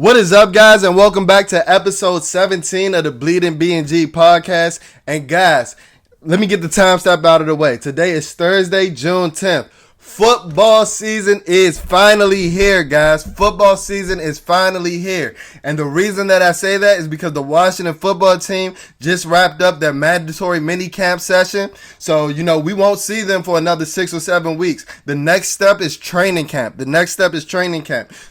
What is up, guys, and welcome back to episode 17 of the Bleeding B&G podcast. And guys, let me get the timestamp out of the way. Today is Thursday, June 10th. Football season is finally here, guys. Football season is finally here. And the reason that I say that is because the Washington football team just wrapped up their mandatory minicamp session. So, we won't see them for another 6 or 7 weeks. The next step is training camp.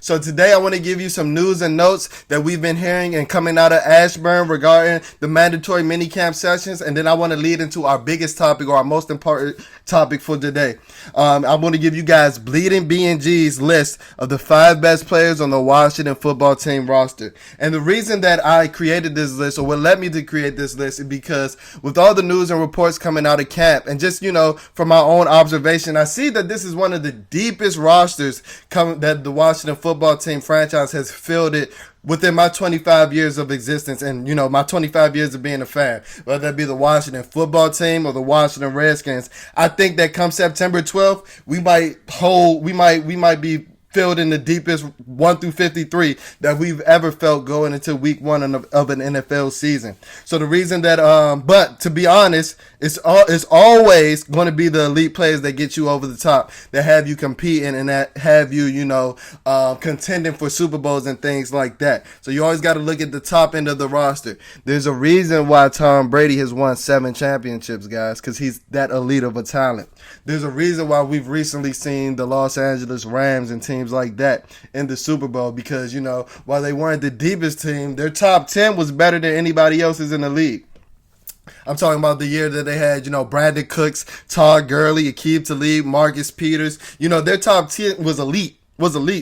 So today I want to give you some news and notes that we've been hearing and coming out of Ashburn regarding the mandatory minicamp sessions. And then I want to lead into our biggest topic, or our most important topic for today. I'm going to give you guys Bleeding B&G's list of the 5 best players on the Washington football team roster. And the reason that I created this list, or what led me to create this list, is because with all the news and reports coming out of camp, and just, from my own observation, I see that this is one of the deepest rosters that the Washington football team franchise has fielded within my 25 years of existence and, my 25 years of being a fan, whether that be the Washington football team or the Washington Redskins. I think that come September 12th, we might be filled in the deepest 1 through 53 that we've ever felt going into week 1 of an NFL season. So the reason that, but to be honest, it's always going to be the elite players that get you over the top, that have you competing and that have you, contending for Super Bowls and things like that. So you always got to look at the top end of the roster. There's a reason why Tom Brady has won 7 championships, guys, because he's that elite of a talent. There's a reason why we've recently seen the Los Angeles Rams and teams like that in the Super Bowl, because, while they weren't the deepest team, their top 10 was better than anybody else's in the league. I'm talking about the year that they had, Brandon Cooks, Todd Gurley, Aqib Talib, Marcus Peters. Their top 10 was elite.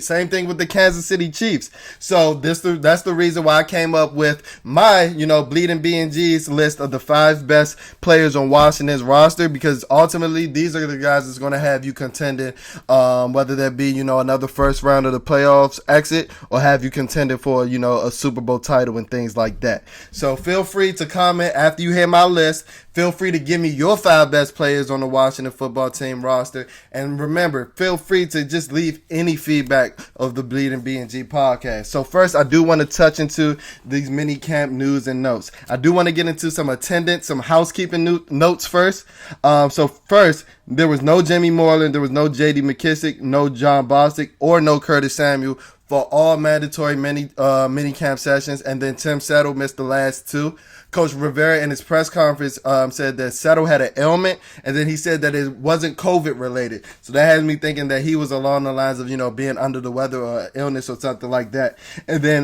Same thing with the Kansas City Chiefs. So that's the reason why I came up with my, Bleeding B&G's list of the 5 best players on Washington's roster, because ultimately these are the guys that's going to have you contending, whether that be, another first round of the playoffs exit, or have you contending for, a Super Bowl title and things like that. So feel free to comment after you hear my list. Feel free to give me your 5 best players on the Washington football team roster. And remember, feel free to just leave any feedback of the Bleeding B&G podcast. So first, I do want to touch into these minicamp news and notes. I do want to get into some attendance, some housekeeping notes first. So first, there was no Jimmy Moreland, there was no J.D. McKissick, no John Bostic, or no Curtis Samuel for all mandatory minicamp sessions. And then Tim Settle missed the last 2. Coach Rivera in his press conference said that Settle had an ailment, and then he said that it wasn't COVID related. So that has me thinking that he was along the lines of, being under the weather or illness or something like that. And then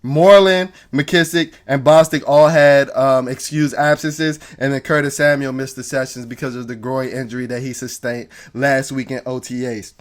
Moreland, McKissick, and Bostic all had excused absences, and then Curtis Samuel missed the sessions because of the groin injury that he sustained last week in OTAs.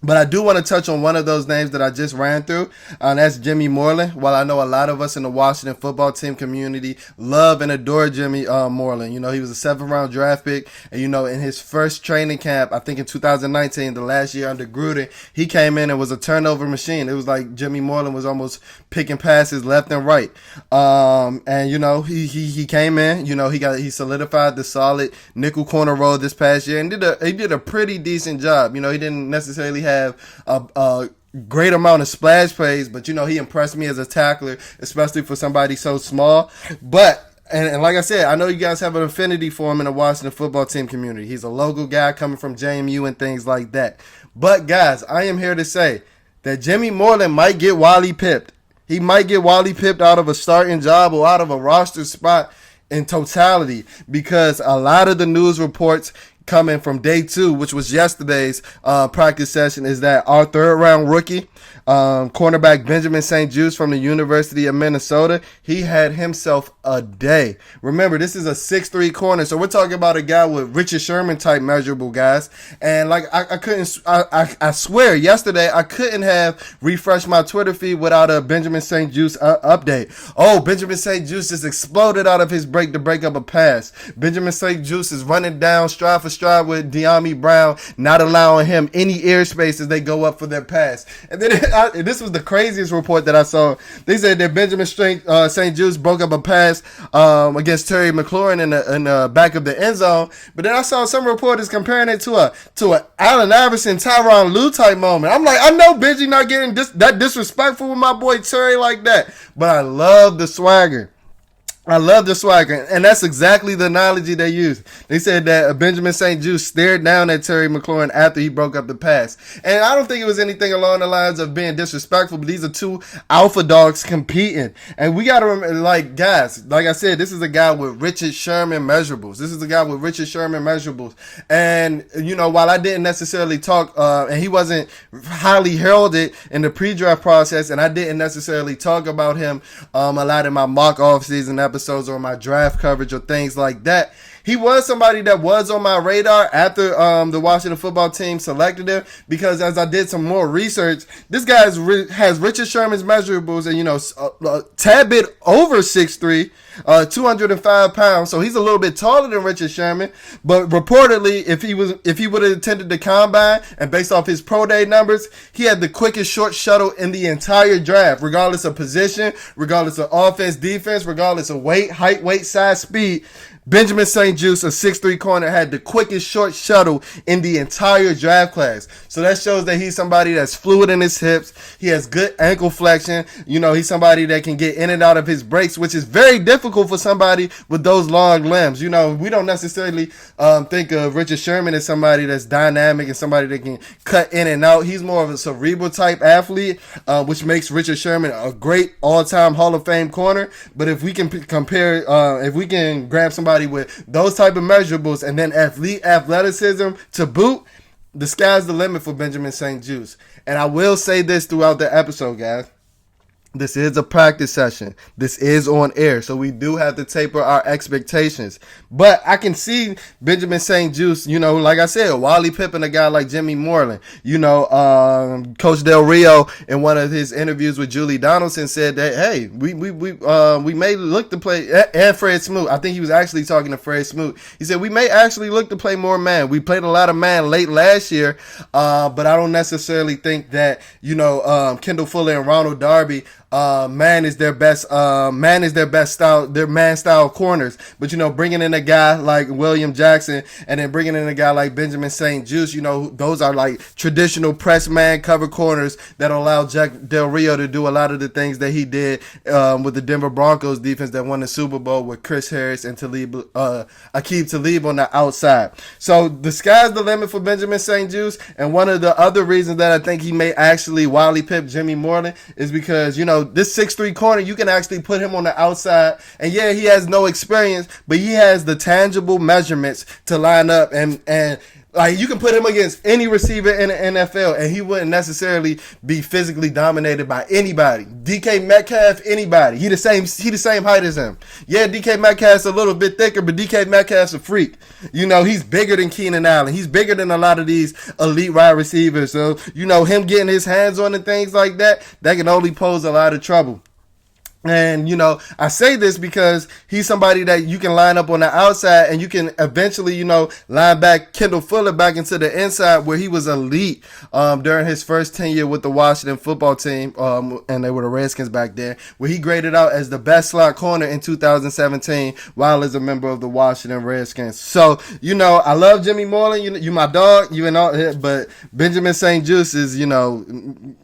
But I do want to touch on one of those names that I just ran through, and that's Jimmy Moreland. While I know a lot of us in the Washington football team community love and adore Jimmy Moreland. He was a 7th-round draft pick, and, in his first training camp, I think in 2019, the last year under Gruden, he came in and was a turnover machine. It was like Jimmy Moreland was almost picking passes left and right. And, he came in, he solidified the solid nickel corner role this past year, and he did a pretty decent job. He didn't necessarily have a great amount of splash plays, but he impressed me as a tackler, especially for somebody so small. But and like I said, I know you guys have an affinity for him in the Washington football team community. He's a local guy coming from JMU and things like that. But guys, I am here to say that Jimmy Moreland might get Wally pipped. He might get Wally pipped out of a starting job or out of a roster spot in totality, because a lot of the news reports coming from day 2, which was yesterday's practice session, is that our 3rd-round rookie, cornerback Benjamin St-Juste from the University of Minnesota, he had himself a day. Remember, this is a 6'3" corner, so we're talking about a guy with Richard Sherman type measurable, guys. And like I swear, yesterday I couldn't have refreshed my Twitter feed without a Benjamin St-Juste update. Oh, Benjamin St-Juste just exploded out of his break to break up a pass. Benjamin St-Juste is running down stride for stride with De'Ami Brown, not allowing him any airspace as they go up for their pass. And then this was the craziest report that I saw. They said that Benjamin St. Juste broke up a pass against Terry McLaurin in the back of the end zone. But then I saw some reporters comparing it to a Allen Iverson, Tyronn Lue type moment. I'm like, I know Benji not getting that disrespectful with my boy Terry like that, but I love the swagger. And that's exactly the analogy they used. They said that Benjamin St. Juste stared down at Terry McLaurin after he broke up the pass. And I don't think it was anything along the lines of being disrespectful, but these are two alpha dogs competing. And we got to remember, like, guys, like I said, this is a guy with Richard Sherman measurables. And, you know, while I didn't necessarily talk, and he wasn't highly heralded in the pre-draft process, and I didn't necessarily talk about him a lot in my mock off-season episodes or my draft coverage or things like that, he was somebody that was on my radar after the Washington football team selected him, because as I did some more research, this guy has Richard Sherman's measurables and, you know, a tad bit over 6'3", 205 pounds. So he's a little bit taller than Richard Sherman. But reportedly, if he would have attended the combine and based off his pro day numbers, he had the quickest short shuttle in the entire draft, regardless of position, regardless of offense, defense, regardless of weight, height, weight, size, speed. Benjamin St. Juste, a 6'3" corner, had the quickest short shuttle in the entire draft class. So that shows that he's somebody that's fluid in his hips. He has good ankle flexion. You know, he's somebody that can get in and out of his breaks, which is very difficult for somebody with those long limbs. You know, we don't necessarily think of Richard Sherman as somebody that's dynamic and somebody that can cut in and out. He's more of a cerebral type athlete, which makes Richard Sherman a great all-time Hall of Fame corner. But if we can if we can grab somebody with those type of measurables and then athleticism to boot, the sky's the limit for Benjamin St. Juste. And I will say this throughout the episode, guys. This is a practice session. This is on air, so we do have to taper our expectations. But I can see Benjamin St. Juste, you know, like I said, Wally Pippen, a guy like Jimmy Moreland. You know, Coach Del Rio, in one of his interviews with Julie Donaldson, said that, hey, we may look to play, and Fred Smoot. I think he was actually talking to Fred Smoot. He said, we may actually look to play more man. We played a lot of man late last year, but I don't necessarily think that, you know, Kendall Fuller and Ronald Darby, man is their best style, their man style corners. But, you know, bringing in a guy like William Jackson and then bringing in a guy like Benjamin St. Juste, you know, those are like traditional press man cover corners that allow Jack Del Rio to do a lot of the things that he did with the Denver Broncos defense that won the Super Bowl with Chris Harris and Aqib Talib on the outside. So the sky's the limit for Benjamin St. Juste. And one of the other reasons that I think he may actually Wally Pip Jimmy Moreland is because, you know, this 6'3" corner, you can actually put him on the outside. And yeah, he has no experience, but he has the tangible measurements to line up and like, you can put him against any receiver in the NFL, and he wouldn't necessarily be physically dominated by anybody. DK Metcalf, anybody. He the same height as him. Yeah, DK Metcalf's a little bit thicker, but DK Metcalf's a freak. You know, he's bigger than Keenan Allen. He's bigger than a lot of these elite wide receivers. So, you know, him getting his hands on and things like that can only pose a lot of trouble. And, you know, I say this because he's somebody that you can line up on the outside and you can eventually, you know, line back Kendall Fuller back into the inside where he was elite during his first tenure with the Washington football team, and they were the Redskins back then, where he graded out as the best slot corner in 2017 while as a member of the Washington Redskins. So, you know, I love Jimmy Moreland. You my dog. You and all, but Benjamin St. Juste is, you know,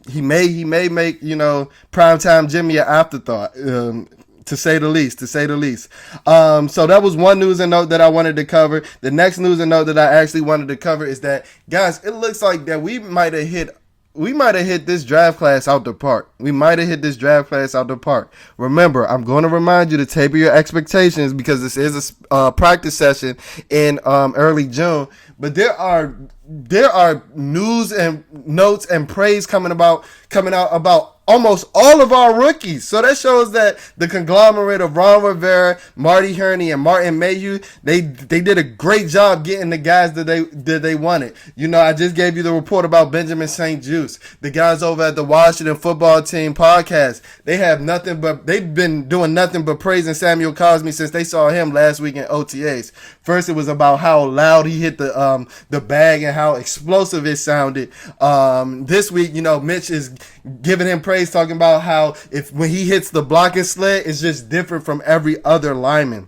he may make, you know, primetime Jimmy an afterthought. To say the least. So that was one news and note that I wanted to cover. The next news and note that I actually wanted to cover is that, guys, it looks like that we might have hit this draft class out the park. Remember, I'm going to remind you to taper your expectations because this is a practice session in early June. but there are news and notes and praise coming out about almost all of our rookies. So that shows that the conglomerate of Ron Rivera, Marty Herney, and Martin Mayhew, they did a great job getting the guys that they wanted. You know, I just gave you the report about Benjamin St. Juste, the guys over at the Washington Football Team podcast. They've been doing nothing but praising Samuel Cosmi since they saw him last week in OTAs. First, it was about how loud he hit the bag and how explosive it sounded. This week, you know, Mitch is giving him praise, talking about how when he hits the blocking sled, it's just different from every other lineman.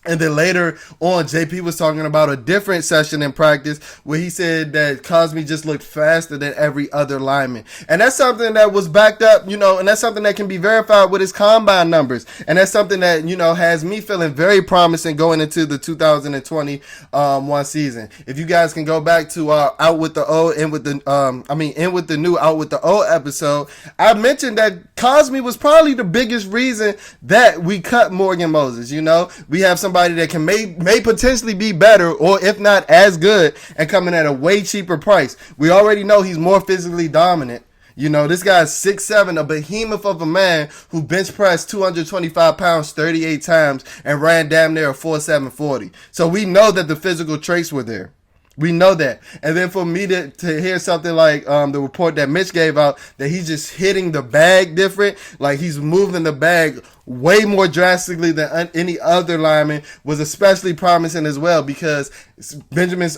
And then later on, JP was talking about a different session in practice where he said that Cosmi just looked faster than every other lineman. And that's something that was backed up, you know, and that's something that can be verified with his combine numbers. And that's something that, you know, has me feeling very promising going into the 2021 season. If you guys can go back to Out with the Old, In with the New, Out with the Old episode, I mentioned that Cosmi was probably the biggest reason that we cut Morgan Moses. You know, we have somebody that can may potentially be better, or if not as good, and coming at a way cheaper price. We already know he's more physically dominant. You know, this guy's 6'7", a behemoth of a man who bench pressed 225 pounds 38 times and ran damn near a 4.7 40. So we know that the physical traits were there. We know that. And then for me to hear something like the report that Mitch gave out, that he's just hitting the bag different, like he's moving the bag way more drastically than any other lineman, was especially promising as well, because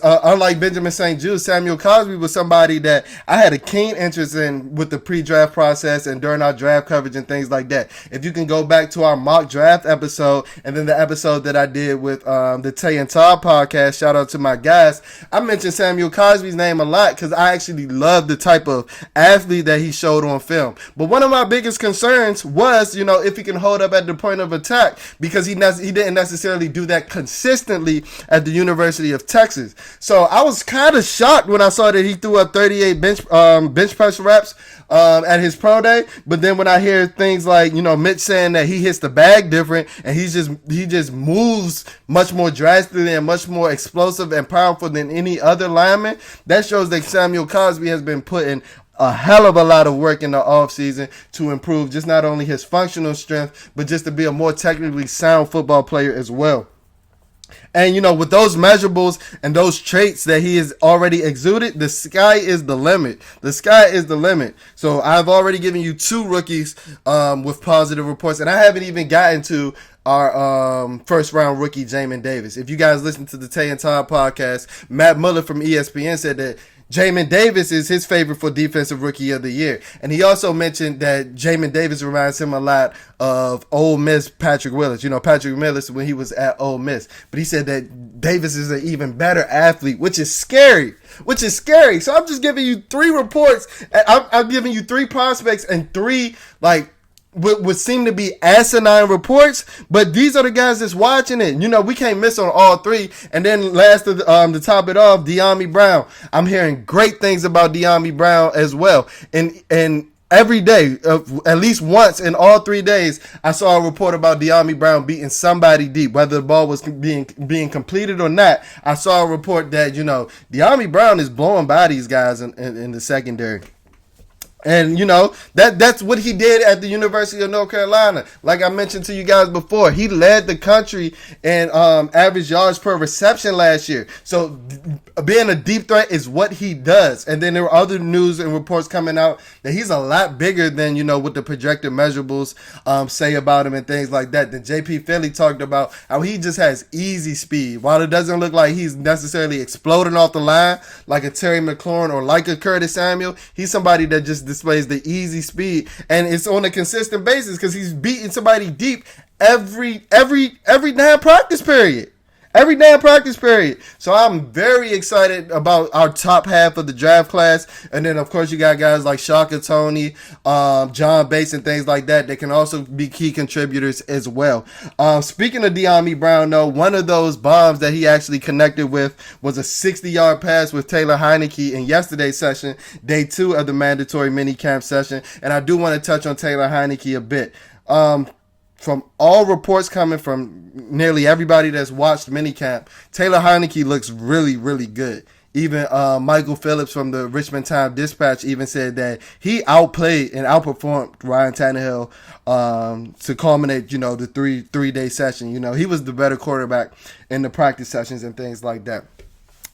unlike Benjamin St. Juste, Samuel Cosmi was somebody that I had a keen interest in with the pre-draft process and during our draft coverage and things like that. If you can go back to our mock draft episode and then the episode that I did with the Tay and Todd podcast, shout out to my guys, I mentioned Samuel Cosmi's name a lot because I actually love the type of athlete that he showed on film. But one of my biggest concerns was, you know, if he can hold up at the point of attack, because he didn't necessarily do that consistently at the University of Texas. So I was kind of shocked when I saw that he threw up 38 bench press reps at his pro day. But then when I hear things like, you know, Mitch saying that he hits the bag different and he just moves much more drastically and much more explosive and powerful than any other lineman, that shows that Samuel Cosmi has been putting a hell of a lot of work in the offseason to improve just not only his functional strength, but just to be a more technically sound football player as well. And, you know, with those measurables and those traits that he has already exuded, the sky is the limit. The sky is the limit. So I've already given you 2 rookies with positive reports, and I haven't even gotten to our first round rookie, Jamin Davis. If you guys listen to the Tay and Todd podcast, Matt Muller from ESPN said that Jamin Davis is his favorite for Defensive Rookie of the Year. And he also mentioned that Jamin Davis reminds him a lot of Ole Miss Patrick Willis. You know, Patrick Willis when he was at Ole Miss. But he said that Davis is an even better athlete, which is scary. So I'm just giving you 3 reports. I'm giving you 3 prospects and 3, like, would seem to be asinine reports, but these are the guys that's watching it. You know, we can't miss on all 3. And then last to top it off, Dyami Brown. I'm hearing great things about Dyami Brown as well. And every day, at least once in all 3 days, I saw a report about Dyami Brown beating somebody deep, whether the ball was being completed or not. I saw a report that, you know, Dyami Brown is blowing by these guys in the secondary. And, you know, that's what he did at the University of North Carolina. Like I mentioned to you guys before, he led the country in average yards per reception last year. So being a deep threat is what he does. And then there were other news and reports coming out that he's a lot bigger than, you know, what the projected measurables say about him and things like that. Then JP Philly talked about how he just has easy speed. While it doesn't look like he's necessarily exploding off the line like a Terry McLaurin or like a Curtis Samuel, he's somebody that just displays the easy speed, and it's on a consistent basis because he's beating somebody deep every damn practice period. So I'm very excited about our top half of the draft class. And then, of course, you got guys like Shaka Toney, John Bates, and things like that can also be key contributors as well. Speaking of Dyami Brown, though, one of those bombs that he actually connected with was a 60-yard pass with Taylor Heineke in yesterday's session, day 2 of the mandatory minicamp session. And I do want to touch on Taylor Heineke a bit. from all reports coming from nearly everybody that's watched minicamp, Taylor Heineke looks really, really good. Even Michael Phillips from the Richmond Times-Dispatch even said that he outplayed and outperformed Ryan Tannehill to culminate, the three-day session. He was the better quarterback in the practice sessions and things like that.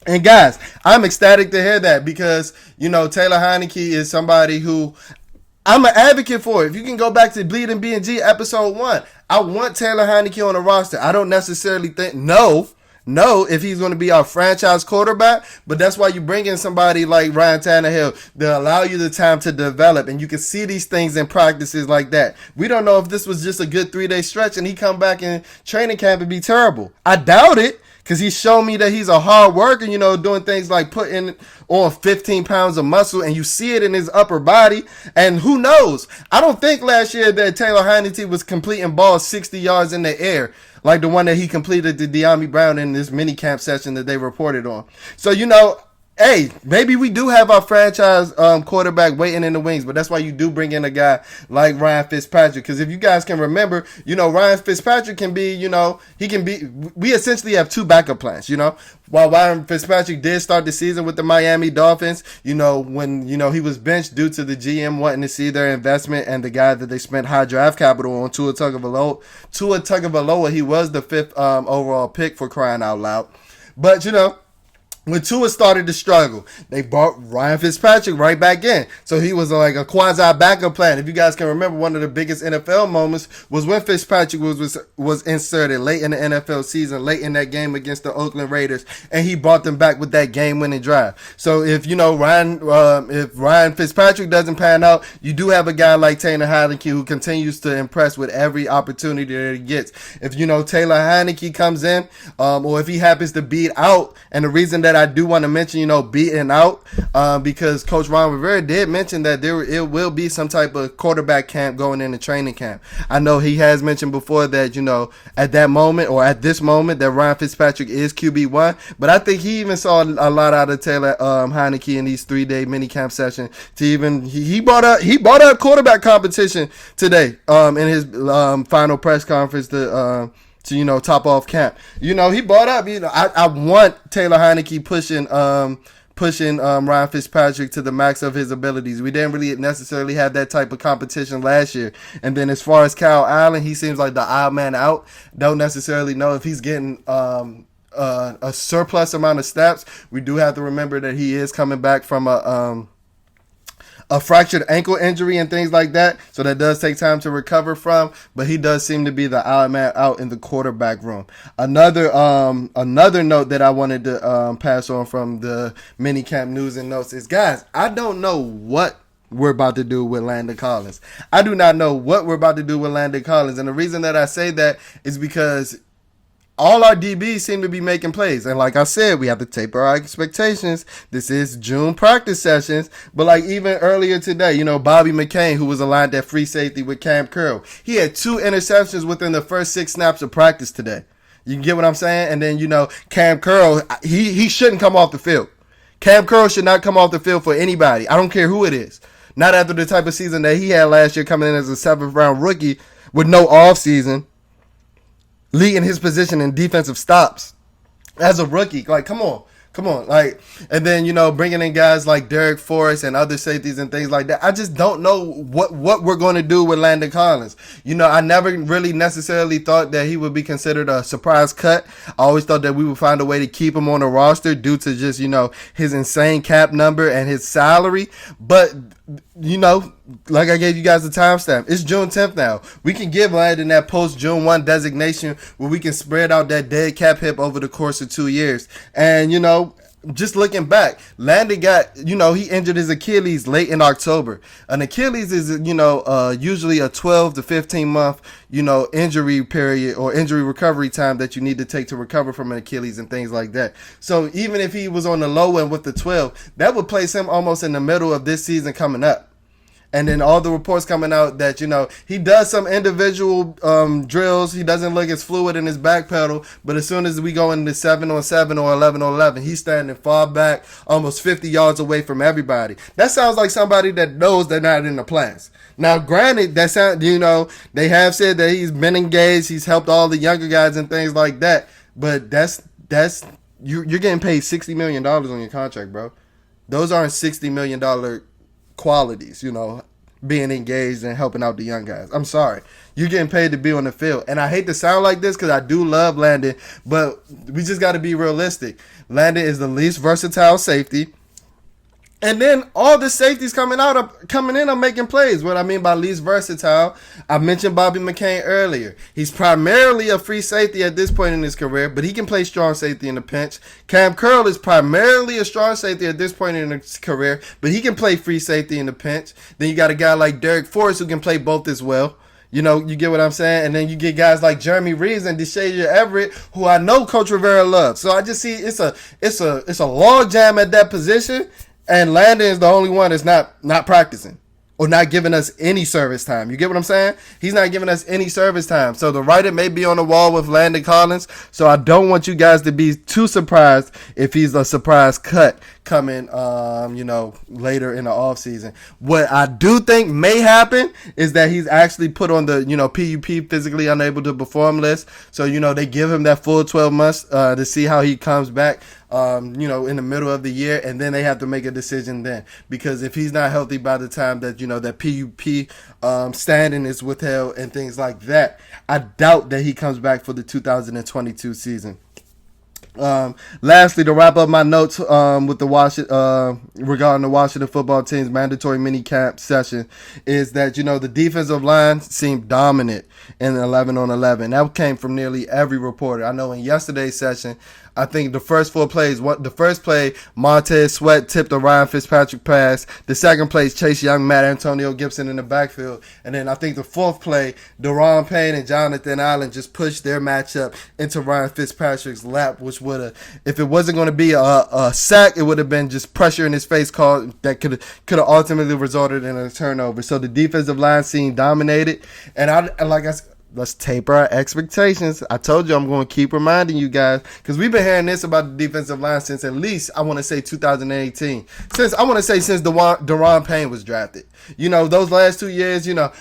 And guys, I'm ecstatic to hear that because, Taylor Heineke is somebody who I'm an advocate for. If you can go back to Bleeding B&G episode 1, I want Taylor Heineke on the roster. I don't necessarily think, no, if he's going to be our franchise quarterback, but that's why you bring in somebody like Ryan Tannehill to allow you the time to develop, and you can see these things in practices like that. We don't know if this was just a good 3-day stretch and he come back in training camp and be terrible. I doubt it. Because he's shown me that he's a hard worker, doing things like putting on 15 pounds of muscle, and you see it in his upper body. And who knows? I don't think last year that Taylor Heineke was completing balls 60 yards in the air, like the one that he completed to De'Ami Brown in this minicamp session that they reported on. So, hey, maybe we do have our franchise quarterback waiting in the wings, but that's why you do bring in a guy like Ryan Fitzpatrick. Because if you guys can remember, Ryan Fitzpatrick can be, we essentially have two backup plans, While Ryan Fitzpatrick did start the season with the Miami Dolphins, when, he was benched due to the GM wanting to see their investment and the guy that they spent high draft capital on, Tua Tagovailoa, he was the 5th overall pick, for crying out loud. But, when Tua started to struggle, they brought Ryan Fitzpatrick right back in. So he was like a quasi-backup plan. If you guys can remember, one of the biggest NFL moments was when Fitzpatrick was inserted late in the NFL season, late in that game against the Oakland Raiders, and he brought them back with that game-winning drive. So if, if Ryan Fitzpatrick doesn't pan out, you do have a guy like Taylor Heineke who continues to impress with every opportunity that he gets. If, Taylor Heineke comes in, or if he happens to beat out, and the reason that I do want to mention, beating out, because Coach Ron Rivera did mention that it will be some type of quarterback camp going into training camp. I know he has mentioned before that, at that moment or at this moment that Ryan Fitzpatrick is QB1, but I think he even saw a lot out of Taylor Heineke in these 3-day minicamp sessions to even, he brought up quarterback competition today in his final press conference to top off camp. He brought up, I want Taylor Heineke pushing Ryan Fitzpatrick to the max of his abilities. We didn't really necessarily have that type of competition last year. And then as far as Kyle Allen, he seems like the odd man out. Don't necessarily know if he's getting a surplus amount of snaps. We do have to remember that he is coming back from a fractured ankle injury and things like that. So that does take time to recover from, but he does seem to be the odd man out in the quarterback room. Another note that I wanted to pass on from the Minicamp News and Notes is, guys, I don't know what we're about to do with Landon Collins. I do not know what we're about to do with Landon Collins. And the reason that I say that is because all our DBs seem to be making plays. And like I said, we have to taper our expectations. This is June practice sessions. But like even earlier today, Bobby McCain, who was aligned at free safety with Cam Curl, he had 2 interceptions within the first 6 snaps of practice today. You get what I'm saying? And then, Cam Curl, he shouldn't come off the field. Cam Curl should not come off the field for anybody. I don't care who it is. Not after the type of season that he had last year, coming in as a 7th round rookie with no offseason, leading his position in defensive stops as a rookie. Like, come on. Like, and then, bringing in guys like Derek Forrest and other safeties and things like that. I just don't know what we're going to do with Landon Collins. I never really necessarily thought that he would be considered a surprise cut. I always thought that we would find a way to keep him on the roster due to just, his insane cap number and his salary. But, like I gave you guys the timestamp, it's June 10th now. We can give Landon that post-June 1 designation where we can spread out that dead cap hit over the course of 2 years. And, just looking back, Landon got, he injured his Achilles late in October. An Achilles is, usually a 12 to 15 month, injury period or injury recovery time that you need to take to recover from an Achilles and things like that. So even if he was on the low end with the 12, that would place him almost in the middle of this season coming up. And then all the reports coming out that, he does some individual drills. He doesn't look as fluid in his back pedal. But as soon as we go into 7-on-7 or 11-on-11, he's standing far back, almost 50 yards away from everybody. That sounds like somebody that knows they're not in the plans. Now, granted, they have said that he's been engaged. He's helped all the younger guys and things like that. But you're getting paid $60 million on your contract, bro. Those aren't $60 million qualities, being engaged and helping out the young guys. I'm sorry. You're getting paid to be on the field. And I hate to sound like this because I do love Landon, but we just got to be realistic. Landon is the least versatile safety. And then all the safeties coming in are making plays. What I mean by least versatile, I mentioned Bobby McCain earlier. He's primarily a free safety at this point in his career, but he can play strong safety in the pinch. Cam Curl is primarily a strong safety at this point in his career, but he can play free safety in the pinch. Then you got a guy like Derek Forrest who can play both as well. You get what I'm saying? And then you get guys like Jeremy Reeves and DeShazier Everett, who I know Coach Rivera loves. So I just see it's a log jam at that position. And Landon is the only one that's not practicing or not giving us any service time. You get what I'm saying? He's not giving us any service time. So the writing may be on the wall with Landon Collins. So I don't want you guys to be too surprised if he's a surprise cut coming, later in the offseason. What I do think may happen is that he's actually put on the, PUP, physically unable to perform list. So, they give him that full 12 months to see how he comes back. In the middle of the year, and then they have to make a decision then. Because if he's not healthy by the time that, that PUP standing is withheld and things like that, I doubt that he comes back for the 2022 season. Lastly, to wrap up my notes with the regarding the Washington football team's mandatory minicamp session is that, the defensive line seemed dominant in 11-on-11. That came from nearly every reporter. I know in yesterday's session, I think the first 4 plays, the first play, Montez Sweat tipped a Ryan Fitzpatrick pass. The second play, Chase Young, Matt Antonio Gibson in the backfield. And then I think the fourth play, Daron Payne and Jonathan Allen just pushed their matchup into Ryan Fitzpatrick's lap, which would have, if it wasn't going to be a sack, it would have been just pressure in his face call that could have ultimately resulted in a turnover. So the defensive line seemed dominated. And let's taper our expectations. I told you I'm going to keep reminding you guys because we've been hearing this about the defensive line since at least, I want to say 2018. Since Daron Payne was drafted. Those last 2 years, the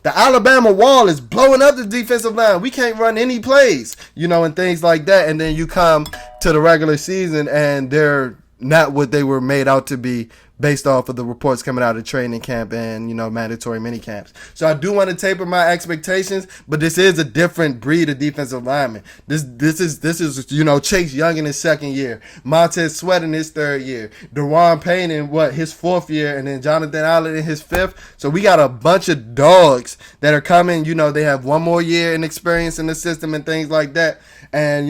Alabama wall is blowing up the defensive line. We can't run any plays, and things like that. And then you come to the regular season and they're not what they were made out to be based off of the reports coming out of training camp and, mandatory mini camps. So I do want to taper my expectations, but this is a different breed of defensive lineman. This is Chase Young in his second year, Montez Sweat in his third year, Daron Payne in his fourth year, and then Jonathan Allen in his fifth. So we got a bunch of dogs that are coming. They have one more year in experience in the system and things like that. And,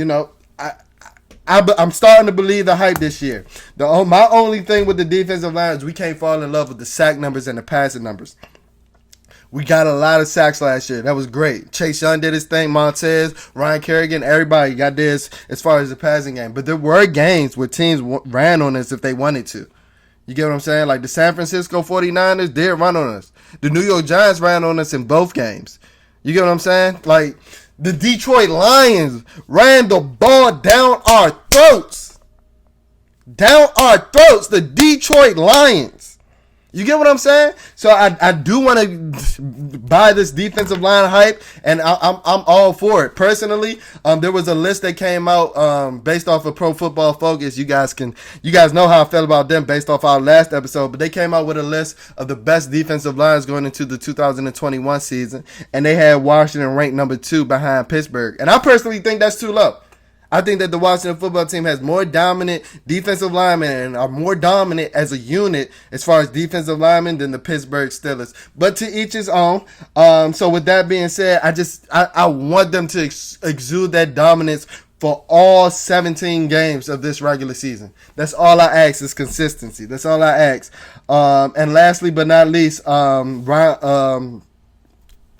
I'm starting to believe the hype this year. My only thing with the defensive line is we can't fall in love with the sack numbers and the passing numbers. We got a lot of sacks last year. That was great. Chase Young did his thing. Montez, Ryan Kerrigan, everybody got this as far as the passing game. But there were games where teams ran on us if they wanted to. You get what I'm saying? Like the San Francisco 49ers did run on us. The New York Giants ran on us in both games. You get what I'm saying? Like the Detroit Lions ran the ball down our throats. Down our throats. The Detroit Lions. You get what I'm saying? So I do want to buy this defensive line hype, and I'm all for it. Personally, there was a list that came out based off of Pro Football Focus. You guys know how I felt about them based off our last episode, but they came out with a list of the best defensive lines going into the 2021 season, and they had Washington ranked number 2 behind Pittsburgh. And I personally think that's too low. I think that the Washington football team has more dominant defensive linemen and are more dominant as a unit as far as defensive linemen than the Pittsburgh Steelers. But to each his own. So with that being said, I want them to exude that dominance for all 17 games of this regular season. That's all I ask is consistency. That's all I ask. And lastly but not least,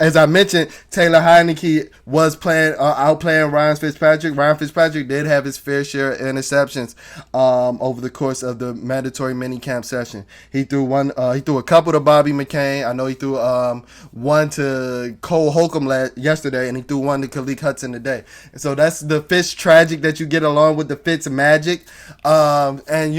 as I mentioned, Taylor Heineke was outplaying Ryan Fitzpatrick. Ryan Fitzpatrick did have his fair share of interceptions over the course of the mandatory minicamp session. He threw a couple to Bobby McCain. I know he threw one to Cole Holcomb yesterday, and he threw one to Khaleke Hudson today. And so that's the Fitz tragic that you get along with the Fitz magic. And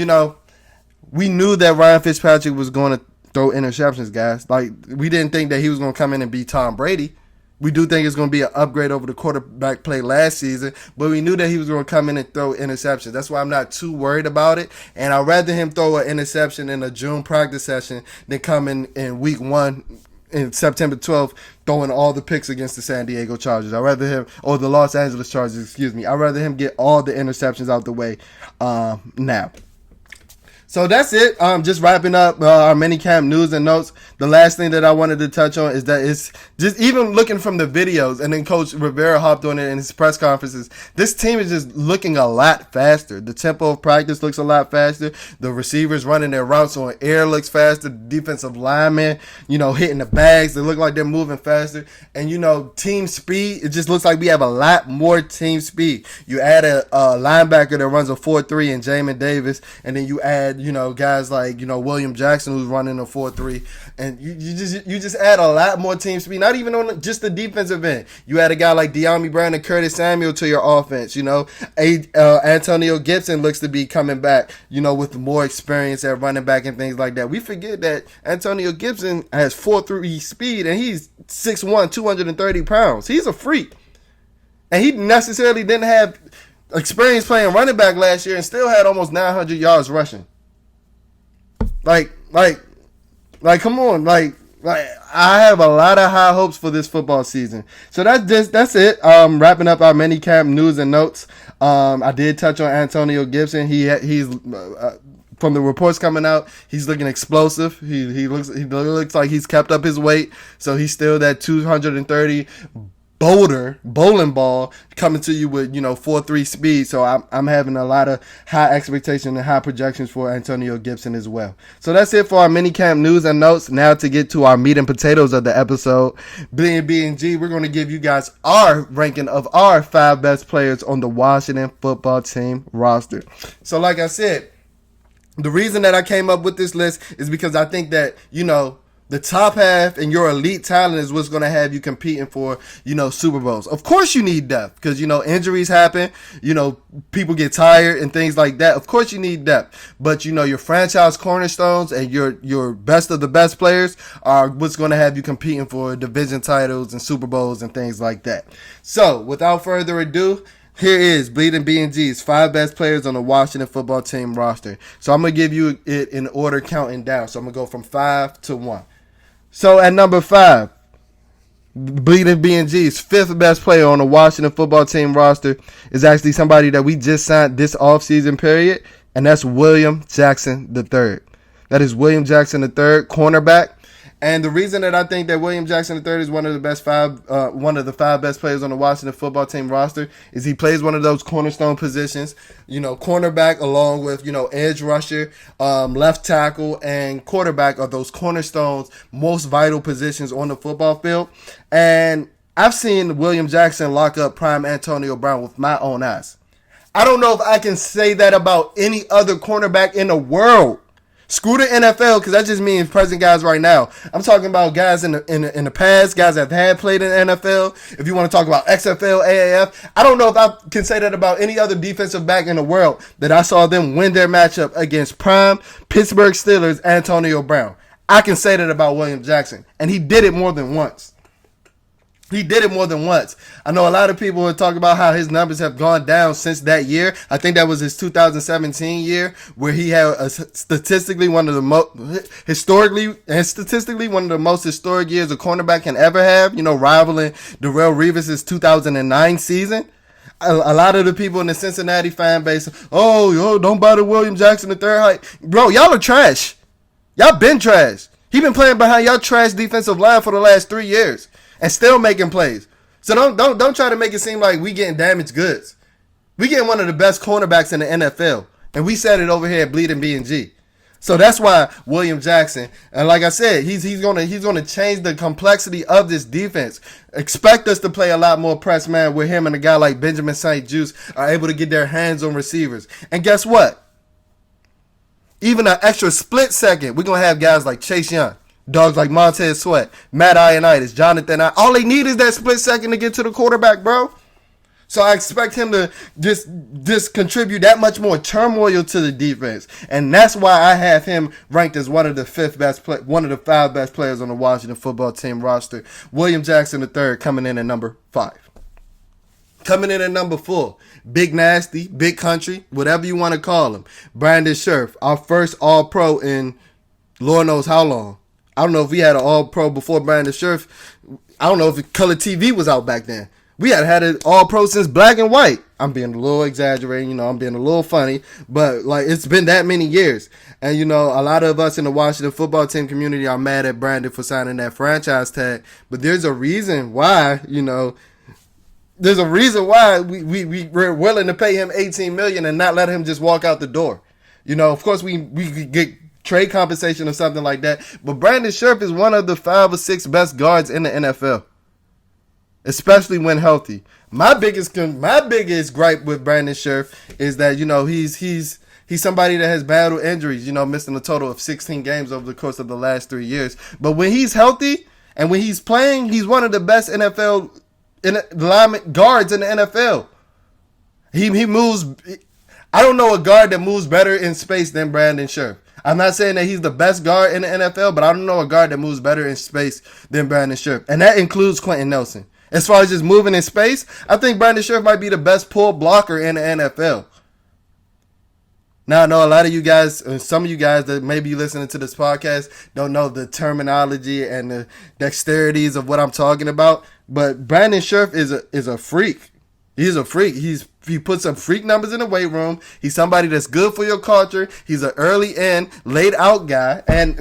we knew that Ryan Fitzpatrick was going to throw interceptions, guys. Like, we didn't think that he was going to come in and be Tom Brady. We do think it's going to be an upgrade over the quarterback play last season, but we knew that he was going to come in and throw interceptions. That's why I'm not too worried about it. And I'd rather him throw an interception in a June practice session than come in week 1 in September 12th throwing all the picks against the San Diego Chargers. I'd rather him, or the Los Angeles Chargers, I'd rather him get all the interceptions out the way now. So that's it. Just wrapping up our minicamp news and notes. The last thing that I wanted to touch on is that it's just, even looking from the videos, and then Coach Rivera hopped on it in his press conferences, this team is just looking a lot faster. The tempo of practice looks a lot faster. The receivers running their routes on air looks faster. The defensive linemen, hitting the bags, they look like they're moving faster. And, team speed, it just looks like we have a lot more team speed. You add a linebacker that runs a 4.3 in Jamin Davis, and then you add guys like, William Jackson, who's running a 4.3, and you just add a lot more team speed, not even on just the defensive end. You add a guy like De'Ami Brown and Curtis Samuel to your offense. Antonio Gibson looks to be coming back, with more experience at running back and things like that. We forget that Antonio Gibson has 4.3 speed, and he's 6'1", 230 pounds. He's a freak. And he necessarily didn't have experience playing running back last year and still had almost 900 yards rushing. Like, come on, like I have a lot of high hopes for this football season. So that's it. Wrapping up our minicamp news and notes. I did touch on Antonio Gibson. He's from the reports coming out, he's looking explosive. He looks like he's kept up his weight. So he's still that 230 bowling ball coming to you with 4.3 speed. So I'm having a lot of high expectations and high projections for Antonio Gibson as well. So that's it for our minicamp news and notes. Now to get to our meat and potatoes of the episode, B&G, we're going to give you guys our ranking of our 5 best players on the Washington football team roster. So like I said, the reason that I came up with this list is because I think that the top half and your elite talent is what's going to have you competing for, Super Bowls. Of course you need depth because, injuries happen, people get tired and things like that. Of course you need depth. But, your franchise cornerstones and your best of the best players are what's going to have you competing for division titles and Super Bowls and things like that. So, without further ado, here is Bleeding B&G's 5 best players on the Washington football team roster. So, I'm going to give you it in order counting down. So, I'm going to go from 5 to 1. So at number 5, Bleeding B&G's 5th best player on the Washington football team roster is actually somebody that we just signed this offseason period, and that's William Jackson III. That is William Jackson III, cornerback. And the reason that I think that William Jackson III is one of the 5 best players on the Washington football team roster is he plays one of those cornerstone positions, cornerback along with, edge rusher, left tackle, and quarterback are those cornerstones, most vital positions on the football field. And I've seen William Jackson lock up prime Antonio Brown with my own eyes. I don't know if I can say that about any other cornerback in the world. Screw the NFL, because that just means present guys right now. I'm talking about guys in the past, guys that have played in the NFL. If you want to talk about XFL, AAF, I don't know if I can say that about any other defensive back in the world that I saw them win their matchup against prime Pittsburgh Steelers Antonio Brown. I can say that about William Jackson, and he did it more than once. I know a lot of people are talking about how his numbers have gone down since that year. I think that was his 2017 year where he had statistically one of the most historic years a cornerback can ever have, rivaling Darrelle Revis's 2009 season. A lot of the people in the Cincinnati fan base, don't buy the William Jackson III hype. Bro, y'all are trash. Y'all been trash. He been playing behind y'all trash defensive line for the last 3 years. And still making plays. So don't try to make it seem like we getting damaged goods. We getting one of the best cornerbacks in the NFL. And we said it over here at Bleeding B&G. So that's why William Jackson, and like I said, he's gonna change the complexity of this defense. Expect us to play a lot more press man with him, and a guy like Benjamin St-Juste are able to get their hands on receivers. And guess what? Even an extra split second, we're gonna have guys like Chase Young, dogs like Montez Sweat, Matt Ioannidis, Jonathan. All they need is that split second to get to the quarterback, bro. So I expect him to just contribute that much more turmoil to the defense, and that's why I have him ranked as one of the five best players on the Washington football team roster. William Jackson III coming in at number 5. Coming in at number 4, Big Nasty, Big Country, whatever you want to call him, Brandon Scherff, our first All-Pro in Lord knows how long. I don't know if we had an All-Pro before Brandon Scherff. I don't know if color TV was out back then. We had an All-Pro since black and white. I'm being a little exaggerating, I'm being a little funny, but like it's been that many years. And a lot of us in the Washington football team community are mad at Brandon for signing that franchise tag. But there's a reason why, there's a reason why we're willing to pay him $18 million and not let him just walk out the door. Of course we get trade compensation or something like that. But Brandon Scherff is one of the 5 or 6 best guards in the NFL. Especially when healthy. My biggest gripe with Brandon Scherff is that he's somebody that has battled injuries. Missing a total of 16 games over the course of the last 3 years. But when he's healthy and when he's playing, he's one of the best NFL lineman guards in the NFL. He moves. I don't know a guard that moves better in space than Brandon Scherff. I'm not saying that he's the best guard in the NFL, but I don't know a guard that moves better in space than Brandon Scherff, and that includes Quentin Nelson. As far as just moving in space, I think Brandon Scherff might be the best pull blocker in the NFL. Now, I know a lot of you guys, some of you guys that may be listening to this podcast don't know the terminology and the dexterities of what I'm talking about, but Brandon Scherff is a freak. He's a freak. He puts up freak numbers in the weight room. He's somebody that's good for your culture. He's an early in, late out guy, and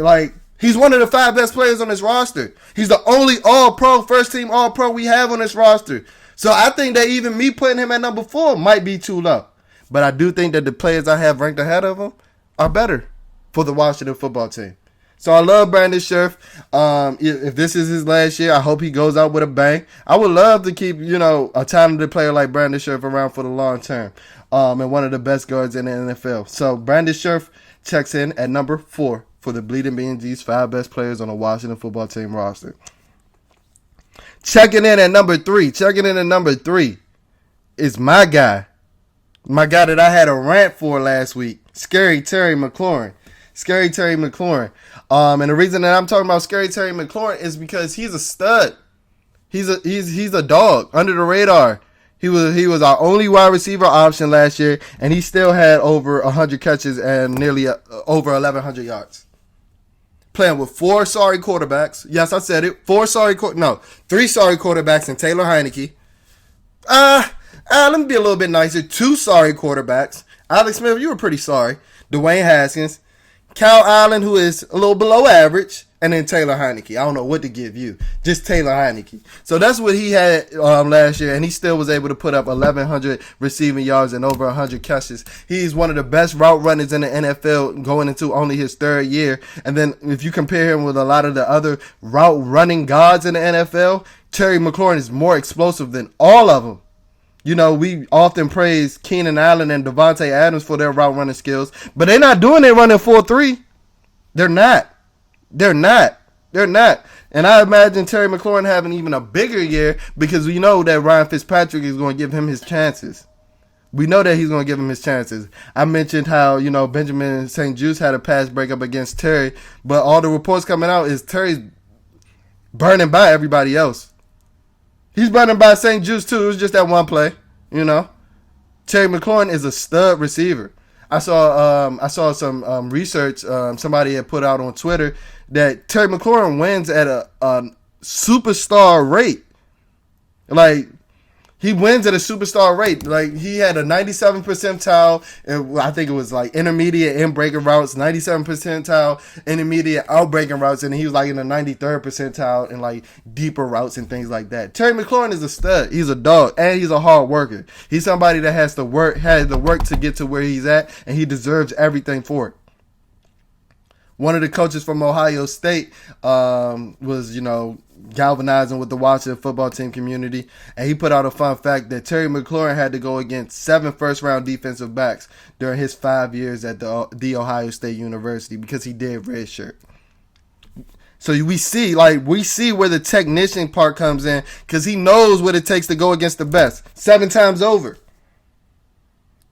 he's one of the 5 best players on this roster. He's the only All-Pro, first-team All-Pro we have on this roster. So I think that even me putting him at number 4 might be too low. But I do think that the players I have ranked ahead of him are better for the Washington football team. So I love Brandon Scherff. If this is his last year, I hope he goes out with a bang. I would love to keep, a talented player like Brandon Scherff around for the long term. And one of the best guards in the NFL. So Brandon Scherff checks in at number 4. For the Bleeding BNG's 5 best players on the Washington football team roster. Checking in at number 3 is my guy that I had a rant for last week, Scary Terry McLaurin. And the reason that I'm talking about Scary Terry McLaurin is because he's a stud. He's a dog under the radar. He was our only wide receiver option last year, and he still had over 100 catches and nearly over 1,100 yards. Playing with 4 sorry quarterbacks. Yes, I said it. 3 sorry quarterbacks in Taylor Heineke. Let me be a little bit nicer. 2 sorry quarterbacks. Alex Smith, you were pretty sorry. Dwayne Haskins. Cal Allen, who is a little below average. And then Taylor Heineke. I don't know what to give you. Just Taylor Heineke. So that's what he had last year. And he still was able to put up 1,100 receiving yards and over 100 catches. He's one of the best route runners in the NFL going into only his 3rd year. And then if you compare him with a lot of the other route running gods in the NFL, Terry McLaurin is more explosive than all of them. We often praise Keenan Allen and Devontae Adams for their route running skills. But they're not doing it running 4-3. They're not. And I imagine Terry McLaurin having even a bigger year because we know that Ryan Fitzpatrick is going to give him his chances. We know that he's going to give him his chances. I mentioned how, Benjamin St-Juste had a pass breakup against Terry, but all the reports coming out is Terry's burning by everybody else. He's burning by St-Juste too. It was just that one play, Terry McLaurin is a stud receiver. I saw some research somebody had put out on Twitter that Terry McLaurin wins at a superstar rate. He wins at a superstar rate. He had a 97th percentile, and I think it was intermediate in breaking routes, 97th percentile, intermediate out breaking routes, and he was in the 93rd percentile in deeper routes and things like that. Terry McLaurin is a stud. He's a dog, and he's a hard worker. He's somebody that has to work to get to where he's at, and he deserves everything for it. One of the coaches from Ohio State was, galvanizing with the Washington football team community. And he put out a fun fact that Terry McLaurin had to go against 7 first-round defensive backs during his 5 years at the Ohio State University because he did redshirt. So we see where the technician part comes in because he knows what it takes to go against the best 7 times over.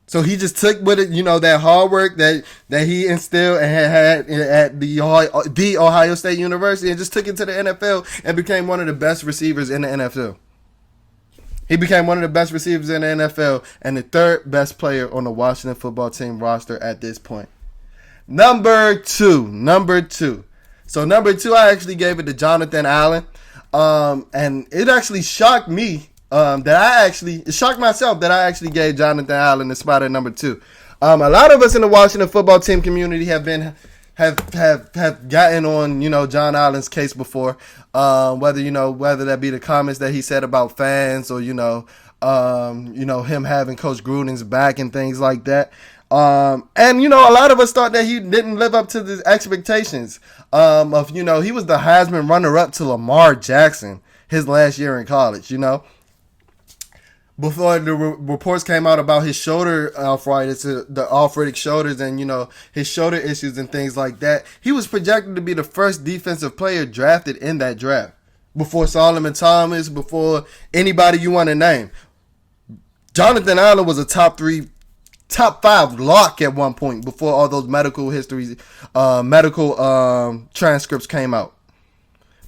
So he just took with it, that hard work that he instilled and had at the Ohio State University and just took it to the NFL and became one of the best receivers in the NFL. He became one of the best receivers in the NFL and the 3rd best player on the Washington football team roster at this point. Number two. So number 2, I actually gave it to Jonathan Allen. And it actually shocked me. It shocked myself that I actually gave Jonathan Allen the spot at number 2. A lot of us in the Washington football team community have gotten on, John Allen's case before. Whether that be the comments that he said about fans or, him having Coach Gruden's back and things like that. And a lot of us thought that he didn't live up to the expectations. He was the Heisman runner-up to Lamar Jackson his last year in college, Before the reports came out about his shoulder arthritis, the arthritic shoulders and, his shoulder issues and things like that, he was projected to be the first defensive player drafted in that draft. Before Solomon Thomas, before anybody you want to name. Jonathan Allen was a top 5 lock at one point before all those medical transcripts came out.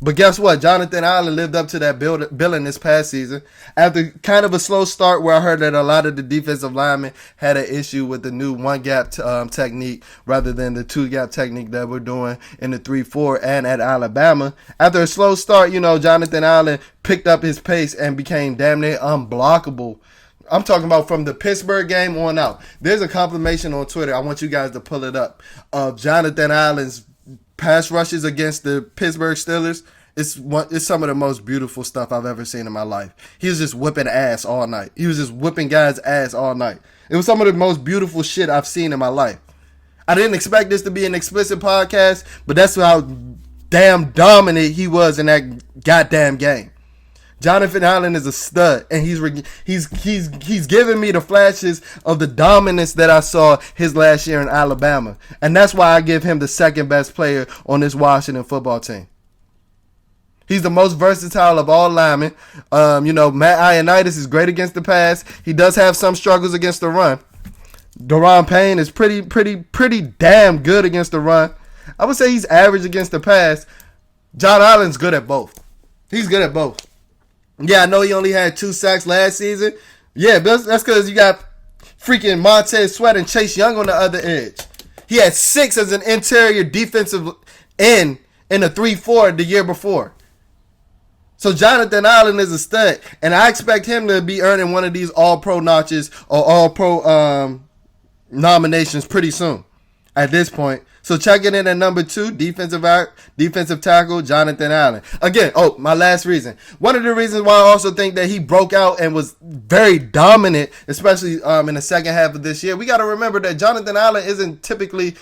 But guess what? Jonathan Allen lived up to that billing this past season. After kind of a slow start where I heard that a lot of the defensive linemen had an issue with the new 1-gap technique rather than the 2-gap technique that we're doing in the 3-4 and at Alabama. After a slow start, Jonathan Allen picked up his pace and became damn near unblockable. I'm talking about from the Pittsburgh game on out. There's a compilation on Twitter. I want you guys to pull it up of Jonathan Allen's pass rushes against the Pittsburgh Steelers. It's some of the most beautiful stuff I've ever seen in my life. He was just whipping ass all night. He was just whipping guys' ass all night. It was some of the most beautiful shit I've seen in my life. I didn't expect this to be an explicit podcast, but that's how damn dominant he was in that goddamn game. Jonathan Allen is a stud, and he's giving me the flashes of the dominance that I saw his last year in Alabama, and that's why I give him the 2nd best player on this Washington football team. He's the most versatile of all linemen. Matt Ioannidis is great against the pass. He does have some struggles against the run. Daron Payne is pretty damn good against the run. I would say he's average against the pass. John Allen's good at both. He's good at both. Yeah, I know he only had 2 sacks last season. Yeah, but that's because you got freaking Montez Sweat and Chase Young on the other edge. He had 6 as an interior defensive end in a 3-4 the year before. So Jonathan Allen is a stud, and I expect him to be earning one of these all-pro notches or all-pro nominations pretty soon at this point. So checking in at number 2, defensive tackle, Jonathan Allen. Again, my last reason. One of the reasons why I also think that he broke out and was very dominant, especially in the second half of this year. We got to remember that Jonathan Allen isn't typically,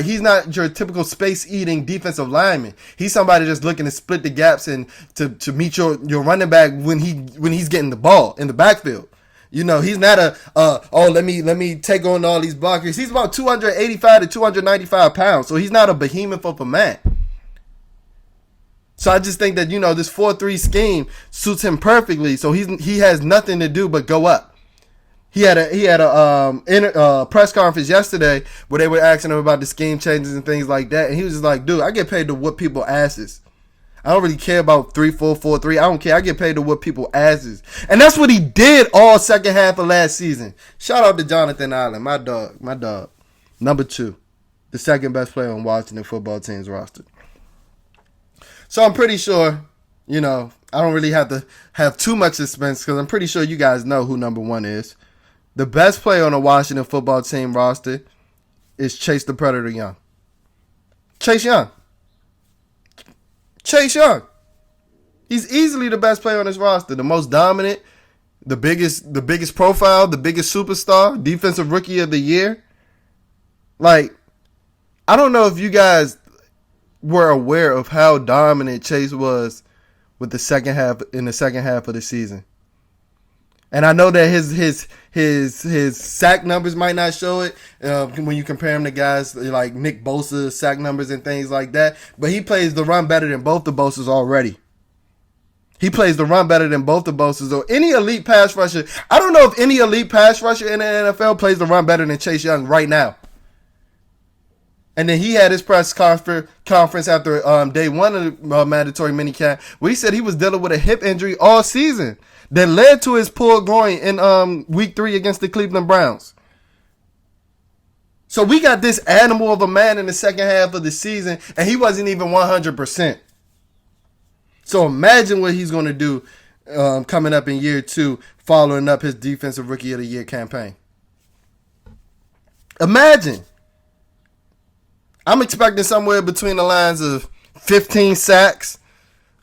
he's not your typical space-eating defensive lineman. He's somebody just looking to split the gaps and to meet your running back when he's getting the ball in the backfield. He's not let me take on all these blockers. He's about 285 to 295 pounds, so he's not a behemoth of a man. So I just think that, this 4-3 scheme suits him perfectly, so he has nothing to do but go up. He had a press conference yesterday where they were asking him about the scheme changes and things like that, and he was just like, dude, I get paid to whoop people asses. I don't really care about 3-4, 4-3. I don't care. I get paid to whoop people asses. And that's what he did all second half of last season. Shout out to Jonathan Allen, my dog. Number 2, the 2nd best player on Washington football team's roster. So I'm pretty sure, I don't really have to have too much suspense because I'm pretty sure you guys know who number 1 is. The best player on the Washington football team roster is Chase the Predator Young. Chase Young. He's easily the best player on this roster. The most dominant, the biggest profile, the biggest superstar, defensive rookie of the year. I don't know if you guys were aware of how dominant Chase was with the second half of the season. And I know that his sack numbers might not show it when you compare him to guys like Nick Bosa's sack numbers and things like that. But he plays the run better than both the Bosas already. He plays the run better than both the Bosas or any elite pass rusher. I don't know if any elite pass rusher in the NFL plays the run better than Chase Young right now. And then he had his press conference after day one of the mandatory minicamp where he said he was dealing with a hip injury all season that led to his pulled groin in week 3 against the Cleveland Browns. So we got this animal of a man in the second half of the season, and he wasn't even 100%. So imagine what he's going to do coming up in year 2, following up his Defensive Rookie of the Year campaign. Imagine. I'm expecting somewhere between the lines of 15 sacks,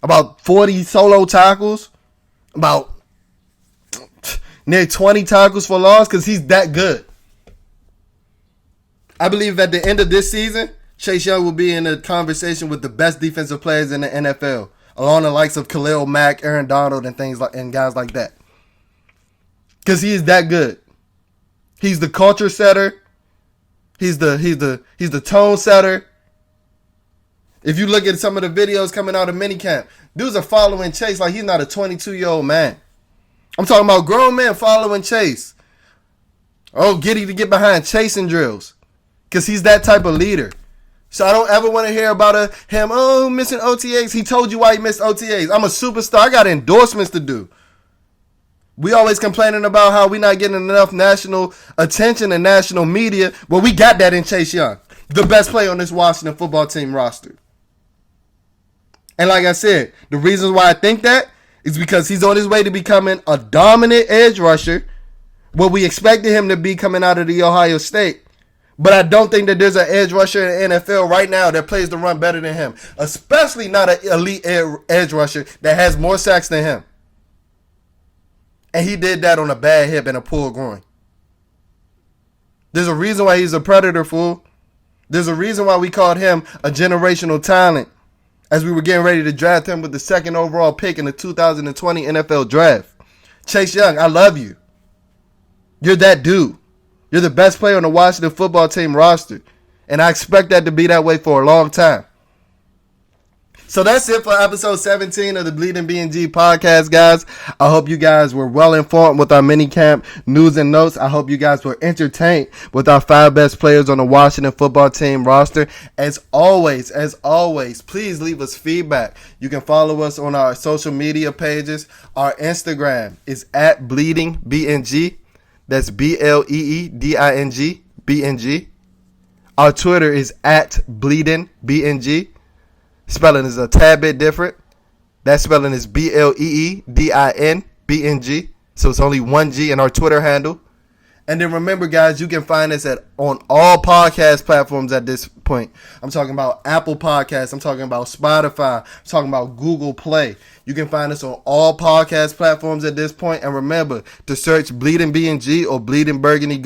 about 40 solo tackles, about near 20 tackles for loss because he's that good. I believe at the end of this season, Chase Young will be in a conversation with the best defensive players in the NFL, along the likes of Khalil Mack, Aaron Donald, and guys like that. Because he is that good. He's the culture setter. He's the tone setter. If you look at some of the videos coming out of minicamp, dudes are following Chase like he's not a 22-year-old man. I'm talking about grown men following Chase. Oh, Giddy to get behind chasing drills. Because he's that type of leader. So I don't ever want to hear about him, missing OTAs. He told you why he missed OTAs. I'm a superstar. I got endorsements to do. We always complaining about how we not getting enough national attention and national media. Well, we got that in Chase Young, the best player on this Washington football team roster. And like I said, the reasons why I think that is because he's on his way to becoming a dominant edge rusher, what we expected him to be coming out of the Ohio State. But I don't think that there's an edge rusher in the NFL right now that plays the run better than him, especially not an elite edge rusher that has more sacks than him. And he did that on a bad hip and a pulled groin. There's a reason why he's a predator, fool. There's a reason why we called him a generational talent as we were getting ready to draft him with the 2nd overall pick in the 2020 NFL draft. Chase Young, I love you. You're that dude. You're the best player on the Washington football team roster. And I expect that to be that way for a long time. So that's it for episode 17 of the Bleeding B&G podcast, guys. I hope you guys were well informed with our minicamp news and notes. I hope you guys were entertained with our 5 best players on the Washington football team roster. As always, please leave us feedback. You can follow us on our social media pages. Our Instagram is at Bleeding B&G. That's BLEEDING, BNG. Our Twitter is at Bleeding BNG. Spelling is a tad bit different. That spelling is BLEEDIN BNG. So it's only one G in our Twitter handle. And then remember, guys, you can find us on all podcast platforms at this point. I'm talking about Apple Podcasts. I'm talking about Spotify. I'm talking about Google Play. You can find us on all podcast platforms at this point. And remember to search Bleeding B&G or Bleeding Burgundy and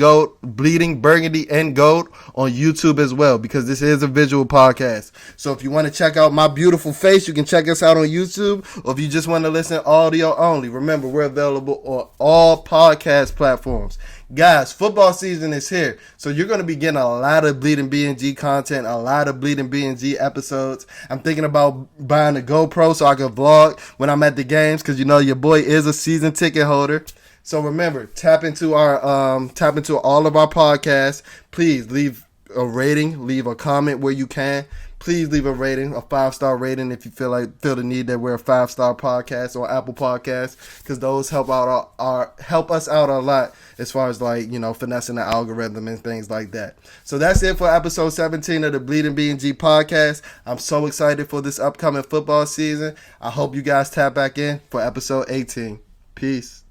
Gold on YouTube as well, because this is a visual podcast. So if you want to check out my beautiful face, you can check us out on YouTube. Or if you just want to listen audio only, remember we're available on all podcast platforms. Guys, football season is here, so you're going to be getting a lot of Bleeding B&G content, a lot of Bleeding B&G episodes. I'm thinking about buying a GoPro so I can vlog when I'm at the games, because you know your boy is a season ticket holder. So remember, tap into all of our podcasts. Please leave a rating, leave a comment where you can. Please leave a rating, a 5-star rating if you feel the need that we're a 5-star podcast or Apple Podcasts, because those help us out a lot as far as finessing the algorithm and things like that. So that's it for episode 17 of the Bleeding B&G podcast. I'm so excited for this upcoming football season. I hope you guys tap back in for episode 18. Peace.